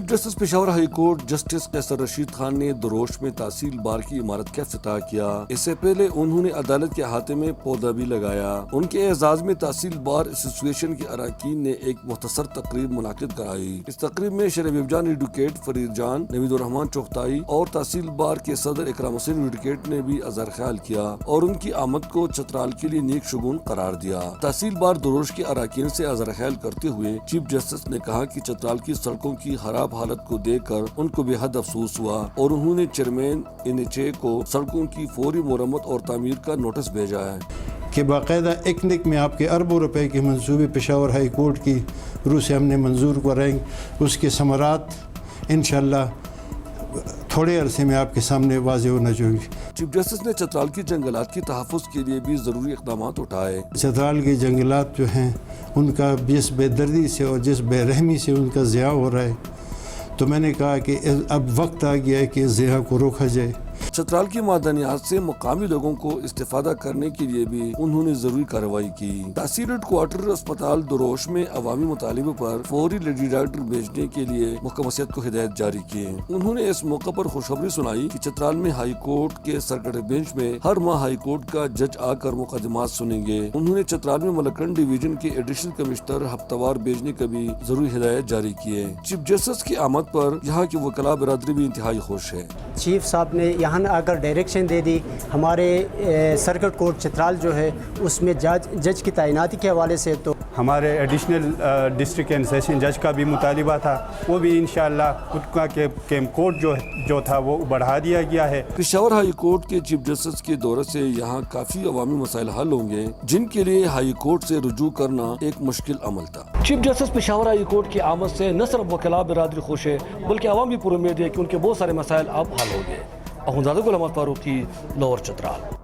Chief justice Peshawar high court justice Qaiser Rashid Khan نے دروش میں تحصیل بار کی عمارت کا افتتاح کیا۔ اس سے پہلے انہوں نے عدالت کے احاطے میں پودا بھی لگایا۔ ان کے اعزاز میں تحصیل بار ایسوسی ایشن کے اراکین نے ایک مختصر تقریب منعقد کرائی۔ اس تقریب میں شرح وفجان ایڈوکیٹ فرید جان، نوید الرحمان چغتائی اور تحصیل بار کے صدر اکرام حسین ایڈوکیٹ نے بھی اظہار خیال کیا اور ان کی آمد کو چترال کے لیے نیک شگون قرار دیا۔ تحصیل بار دروش کے اراکین سے اظہار خیال کرتے ہوئے چیف جسٹس نے کہا کہ چترال کی سڑکوں کی خراب حالت کو دیکھ کر ان کو بے حد افسوس ہوا اور انہوں نے چیئرمین NHA کو سڑکوں کی فوری مرمت اور تعمیر کا نوٹس بھیجا ہے کہ باقاعدہ ایکنک میں آپ کے اربوں روپے کے منصوبے پشاور ہائی کورٹ کی روح سے ہم نے منظور کرائیں، اس کے ثمرات انشاءاللہ تھوڑے عرصے میں آپ کے سامنے واضح ہونا چاہیے۔ چیف جسٹس نے چترال کی جنگلات کی تحفظ کے لیے بھی ضروری اقدامات اٹھائے۔ چترال کے جنگلات جو ہیں ان کا جس بے دردی سے اور جس بے رحمی سے ان کا ضیاع ہو رہا ہے، تو میں نے کہا کہ اب وقت آ گیا ہے کہ اس ضیاع کو روکا جائے۔ چترال کی معدنیات سے مقامی لوگوں کو استفادہ کرنے کے لیے بھی انہوں نے ضروری کارروائی کی۔ تحصیل ہیڈ کوارٹر اسپتال دروش میں عوامی مطالبے پر فوری لیڈی ڈاکٹر بھیجنے کے لیے محکمہ صحت کو ہدایت جاری کی۔ انہوں نے اس موقع پر خوشخبری سنائی کہ چترال میں ہائی کورٹ کے سرکٹ بینچ میں ہر ماہ ہائی کورٹ کا جج آ کر مقدمات سنیں گے۔ انہوں نے چترال میں ملکنڈ ڈویژن کے ایڈیشنل کمشنر ہفتہ وار بھیجنے کا بھی ضروری ہدایت جاری کیے۔ چیف جسٹس کی آمد پر یہاں کی وکلاء برادری بھی انتہائی خوش ہے۔ چیف صاحب نے یہاں آ کر ڈائریکشن دے دی، ہمارے سرکٹ کورٹ چترال جو ہے اس میں جج کی تعیناتی کے حوالے سے تو ہمارے ایڈیشنل ڈسٹرکٹ اینڈ سیشن جج کا بھی مطالبہ تھا، وہ بھی انشاءاللہ خود کا کیم کورٹ جو تھا وہ بڑھا دیا گیا ہے۔ پشاور ہائی کورٹ کے چیف جسٹس کے دورے سے یہاں کافی عوامی مسائل حل ہوں گے جن کے لیے ہائی کورٹ سے رجوع کرنا ایک مشکل عمل تھا۔ Chief justice Peshawar high court کی آمد سے نہ صرف وکلاء برادری خوش ہے بلکہ عوام بھی پر امید ہے کہ ان کے بہت سارے مسائل اب حل ہوں گے۔ اخوندزادہ غلام فاروقی، لاہور چترال۔